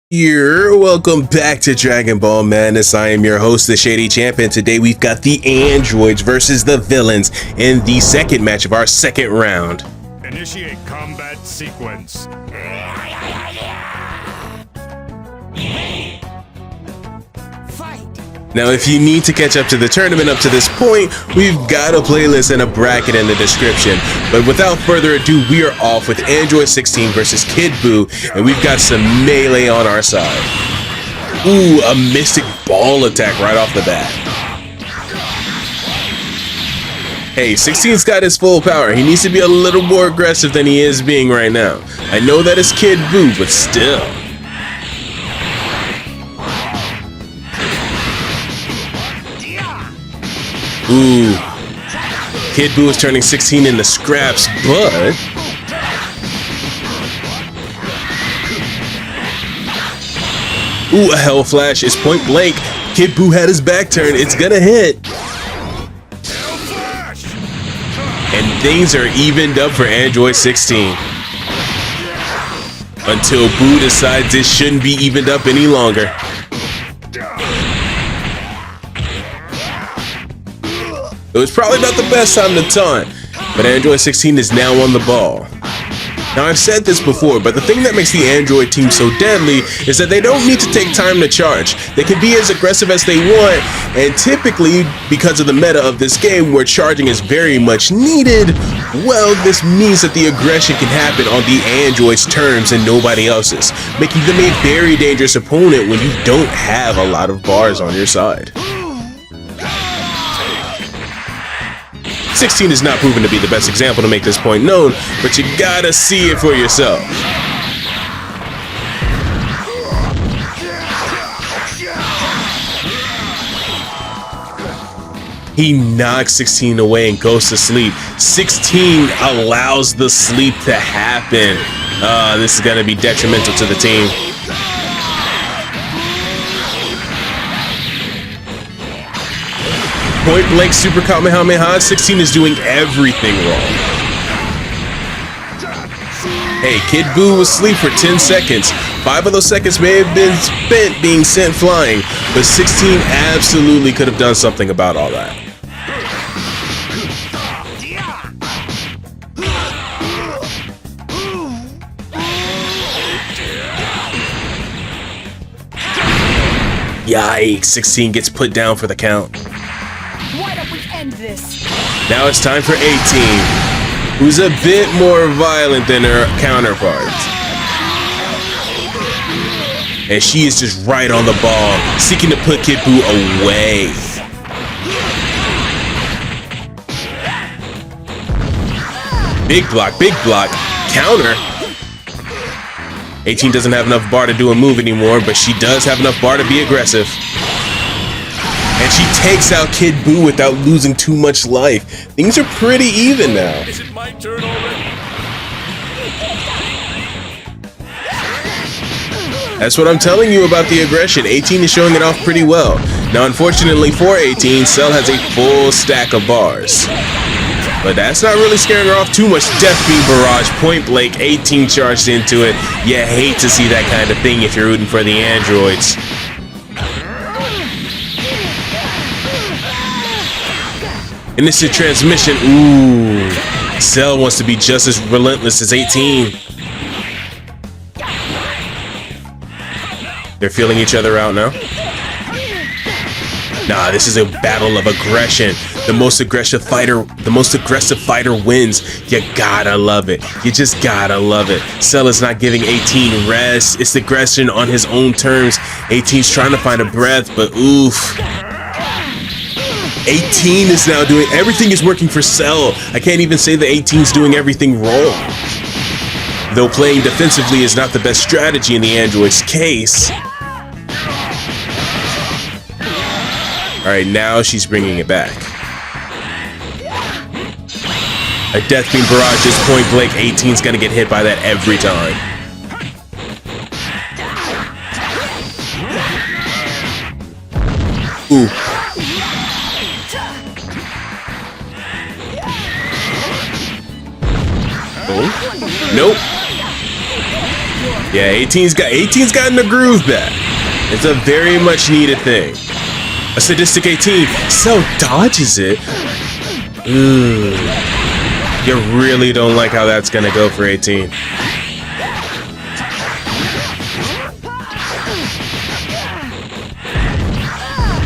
Welcome back to Dragon Ball Madness. I am your host, the Shady Champ, and today we've got the androids versus the villains in the second match of our second round. Initiate combat sequence. Now, if you need to catch up to the tournament up to this point, we've got a playlist and a bracket in the description. But without further ado, we are off with Android 16 versus Kid Buu, and we've got some melee on our side. Ooh, a mystic ball attack right off the bat. Hey, 16's got his full power. He needs to be a little more aggressive than he is being right now. I know that is Kid Buu, but still. Ooh, Kid Buu is turning 16 into scraps, but ooh, a Hell Flash is point blank. Kid Buu had his back turned. It's gonna hit. And things are evened up for Android 16. Until Buu decides it shouldn't be evened up any longer. It was probably not the best time to taunt, but Android 16 is now on the ball. Now, I've said this before, but the thing that makes the Android team so deadly is that they don't need to take time to charge. They can be as aggressive as they want, and typically, because of the meta of this game where charging is very much needed, well, this means that the aggression can happen on the Android's terms and nobody else's, making them a very dangerous opponent when you don't have a lot of bars on your side. 16 is not proven to be the best example to make this point known, but you gotta see it for yourself. He knocks 16 away and goes to sleep. 16 allows the sleep to happen. This is gonna be detrimental to the team. Point blank super Kamehameha. 16 is doing everything wrong. Hey, Kid Buu was asleep for 10 seconds. 5 of those seconds may have been spent being sent flying, but 16 absolutely could have done something about all that. Yikes, 16 gets put down for the count. Why don't we end this? Now it's time for 18, who's a bit more violent than her counterparts. And she is just right on the ball, seeking to put Kid Buu away. Big block, counter. 18 doesn't have enough bar to do a move anymore, but she does have enough bar to be aggressive. And she takes out Kid Buu without losing too much life. Things are pretty even now. Is it my turn already? That's what I'm telling you about the aggression. 18 is showing it off pretty well. Now, unfortunately for 18, Cell has a full stack of bars. But that's not really scaring her off too much. Death Beam Barrage, point blank, 18 charged into it. You hate to see that kind of thing if you're rooting for the androids. And this is transmission. Ooh. Cell wants to be just as relentless as 18. They're feeling each other out now. Nah, this is a battle of aggression. The most aggressive fighter wins. You gotta love it. You just gotta love it. Cell is not giving 18 rest. It's aggression on his own terms. 18's trying to find a breath, but oof. 18 is now doing, everything is working for Cell. I can't even say that 18's doing everything wrong. Though playing defensively is not the best strategy in the android's case. All right, now she's bringing it back. A Death Beam Barrage is point blank. 18's gonna get hit by that every time. Ooh. Oh. Nope. Yeah, 18's gotten the groove back. It's a very much needed thing. A sadistic 18. Cell dodges it. Ooh. You really don't like how that's gonna go for 18.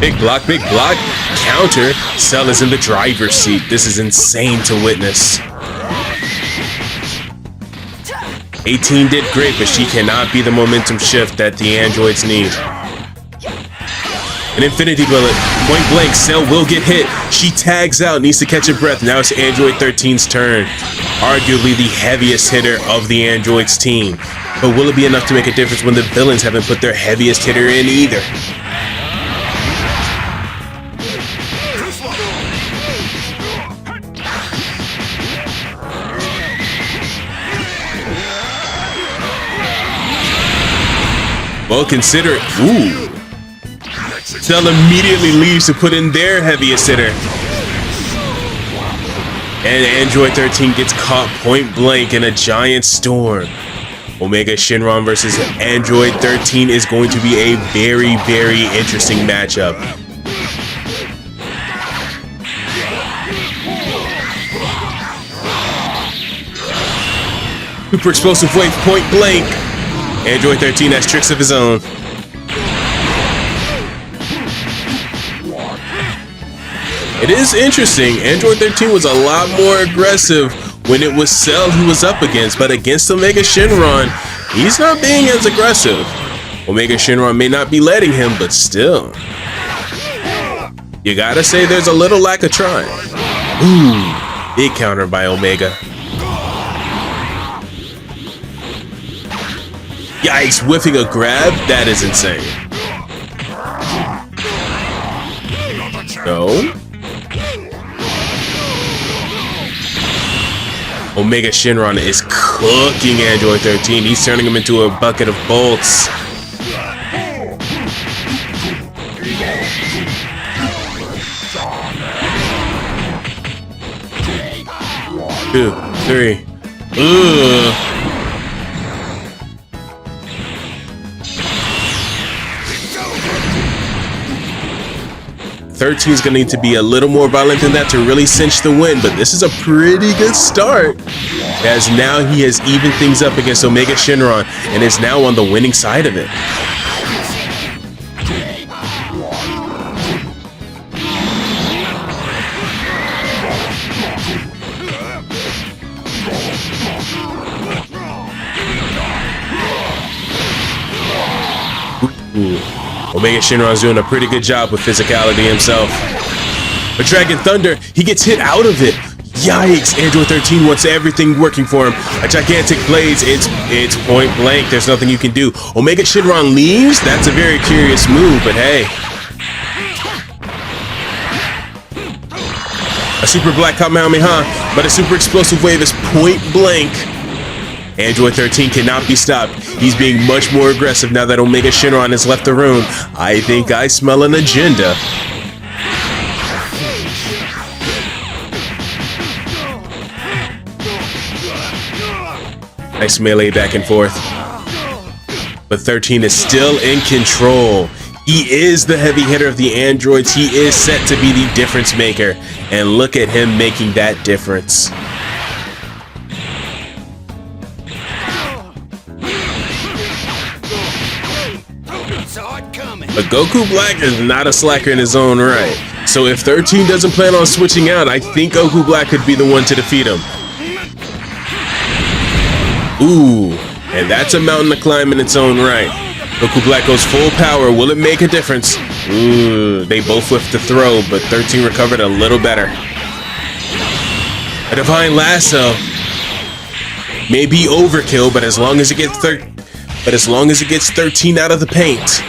Big block, counter. Cell is in the driver's seat. This is insane to witness. 18 did great, but she cannot be the momentum shift that the androids need. An infinity bullet, point blank, Cell will get hit. She tags out, needs to catch her breath. Now it's Android 13's turn. Arguably the heaviest hitter of the androids team. But will it be enough to make a difference when the villains haven't put their heaviest hitter in either? Well, consider it. Ooh. Cell immediately leaves to put in their heaviest hitter. And Android 13 gets caught point blank in a giant storm. Omega Shinron versus Android 13 is going to be a very, very interesting matchup. Super explosive wave point blank. Android 13 has tricks of his own. It is interesting. Android 13 was a lot more aggressive when it was Cell he was up against, but against Omega Shinron, he's not being as aggressive. Omega Shinron may not be letting him, but still. You gotta say there's a little lack of trying. Ooh, big counter by Omega. Yikes, whiffing a grab? That is insane. No. Omega Shinron is cooking Android 13. He's turning him into a bucket of bolts. Two, three. Ugh. 13 is going to need to be a little more violent than that to really cinch the win, but this is a pretty good start, as now he has evened things up against Omega Shinron and is now on the winning side of it. Ooh. Omega Shinron's doing a pretty good job with physicality himself. But Dragon Thunder, he gets hit out of it. Yikes, Android 13 wants everything working for him. A gigantic blaze, it's point blank. There's nothing you can do. Omega Shinron leaves? That's a very curious move, but hey. A super black Kamehameha, but a super explosive wave is point blank. Android 13 cannot be stopped. He's being much more aggressive now that Omega Shinron has left the room. I think I smell an agenda. Nice melee back and forth. But 13 is still in control. He is the heavy hitter of the androids. He is set to be the difference maker. And look at him making that difference. But Goku Black is not a slacker in his own right. So if 13 doesn't plan on switching out, I think Goku Black could be the one to defeat him. Ooh, and that's a mountain to climb in its own right. Goku Black goes full power. Will it make a difference? Ooh, they both whiffed the throw, but 13 recovered a little better. A Divine Lasso may be overkill, but as long as it gets 13 out of the paint.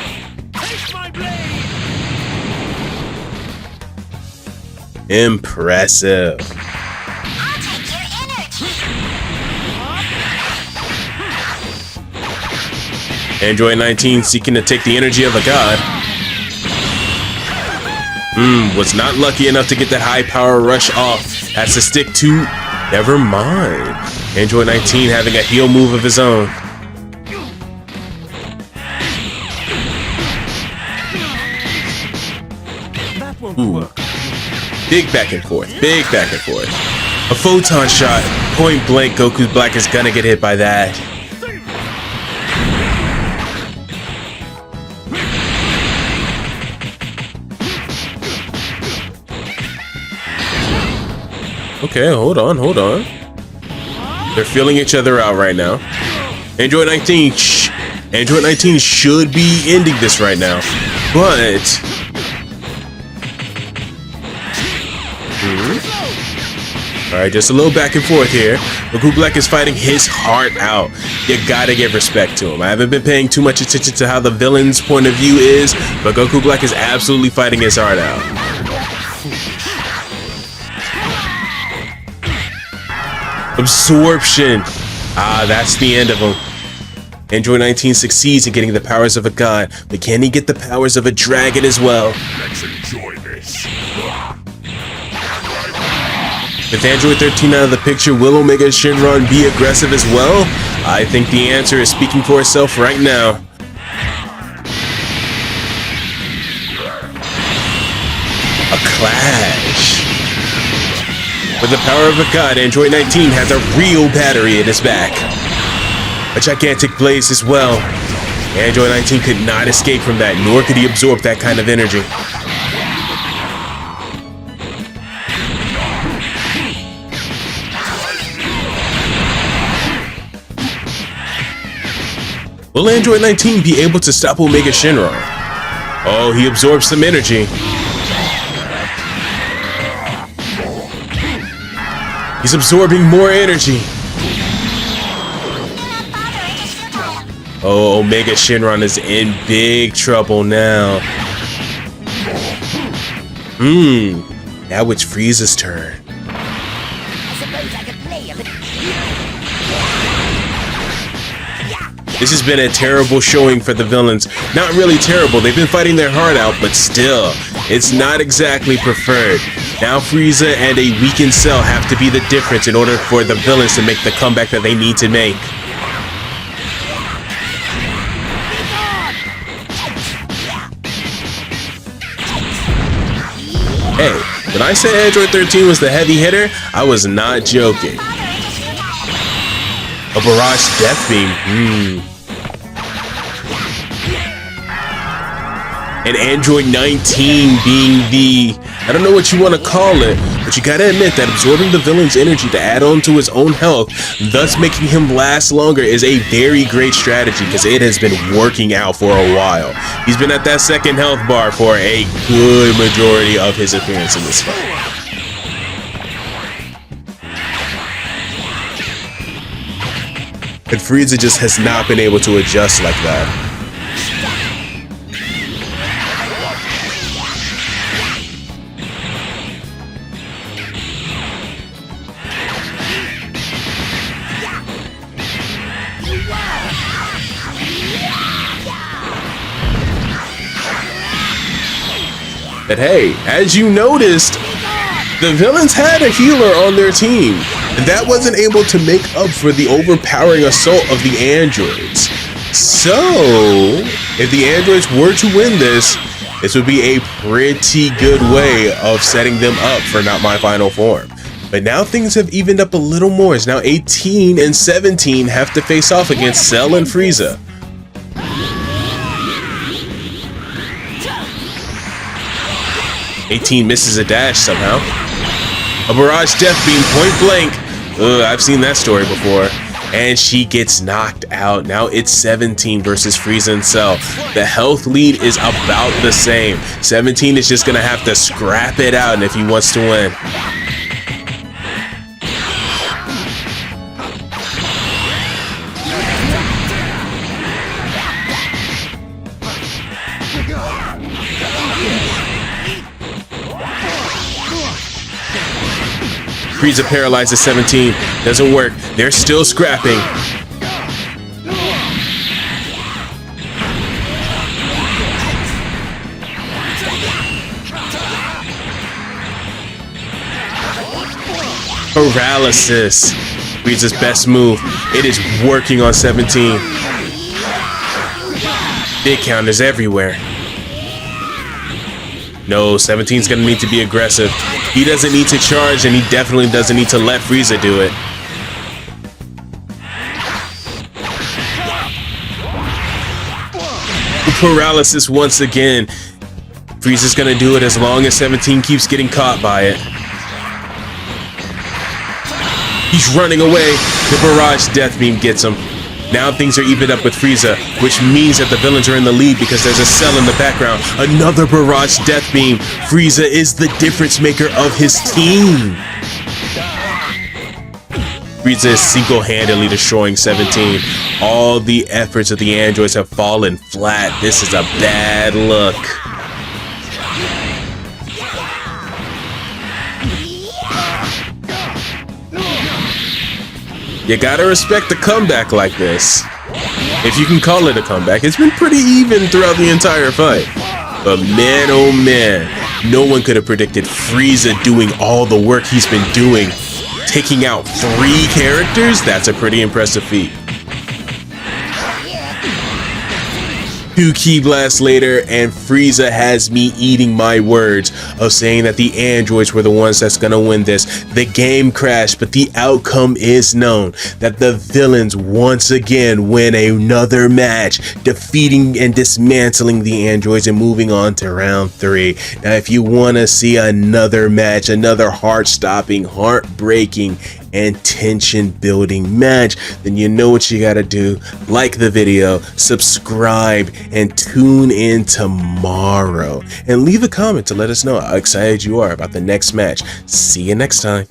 Impressive. Android 19 seeking to take the energy of a god. Was not lucky enough to get that high power rush off. Has to stick to. Never mind. Android 19 having a heal move of his own. Ooh. Big back and forth. Big back and forth. A photon shot. Point blank, Goku's Black is gonna get hit by that. Okay, hold on. They're feeling each other out right now. Android 19, Android 19 should be ending this right now, but all right, just a little back and forth here. Goku Black is fighting his heart out. You gotta give respect to him. I haven't been paying too much attention to how the villain's point of view is, but Goku Black is absolutely fighting his heart out. Absorption. Ah, that's the end of him. Android 19 succeeds in getting the powers of a god, but can he get the powers of a dragon as well? Let's enjoy this. With Android 13 out of the picture, will Omega Shenron be aggressive as well? I think the answer is speaking for itself right now. A clash. With the power of a god, Android 19 has a real battery at his back. A gigantic blaze as well. Android 19 could not escape from that, nor could he absorb that kind of energy. Will Android 19 be able to stop Omega Shenron? Oh, he absorbs some energy. He's absorbing more energy. Oh, Omega Shenron is in big trouble now. Now it's Frieza's turn. This has been a terrible showing for the villains. Not really terrible, they've been fighting their heart out, but still, it's not exactly preferred. Now Frieza and a weakened Cell have to be the difference in order for the villains to make the comeback that they need to make. Hey, when I said Android 13 was the heavy hitter, I was not joking. A barrage death beam. And Android 19 being the, I don't know what you want to call it, but you gotta admit that absorbing the villain's energy to add on to his own health, thus making him last longer, is a very great strategy because it has been working out for a while. He's been at that second health bar for a good majority of his appearance in this fight. And Frieza just has not been able to adjust like that. But hey, as you noticed, the villains had a healer on their team, and that wasn't able to make up for the overpowering assault of the androids. So, if the androids were to win this would be a pretty good way of setting them up for Not My Final Form. But now things have evened up a little more, as now 18 and 17 have to face off against Cell and Frieza. '18 misses a dash somehow. A barrage death beam point blank. I've seen that story before. And she gets knocked out. Now it's 17 versus Frieza and Cell. The health lead is about the same. 17 is just gonna have to scrap it out if he wants to win. Frieza paralyzes 17. Doesn't work. They're still scrapping. Paralysis. Frieza's best move. It is working on 17. Big counters everywhere. No, 17's gonna need to be aggressive. He doesn't need to charge, and he definitely doesn't need to let Frieza do it. Paralysis once again. Frieza's gonna do it as long as 17 keeps getting caught by it. He's running away. The barrage death beam gets him. Now things are evened up with Frieza, which means that the villains are in the lead because there's a cell in the background. Another barrage death beam. Frieza is the difference maker of his team. Frieza is single-handedly destroying 17. All the efforts of the androids have fallen flat. This is a bad look. You gotta respect the comeback like this. If you can call it a comeback, it's been pretty even throughout the entire fight. But man, oh man, no one could have predicted Frieza doing all the work he's been doing. Taking out 3 characters, that's a pretty impressive feat. 2 ki blasts later, and Frieza has me eating my words of saying that the androids were the ones that's gonna win this. The game crashed, but the outcome is known, that the villains once again win another match, defeating and dismantling the androids and moving on to round 3. Now, if you want to see another match, another heart-stopping, heart-breaking, and tension-building match, then you know what you gotta do. Like the video, subscribe, and tune in tomorrow. And leave a comment to let us know how excited you are about the next match. See you next time.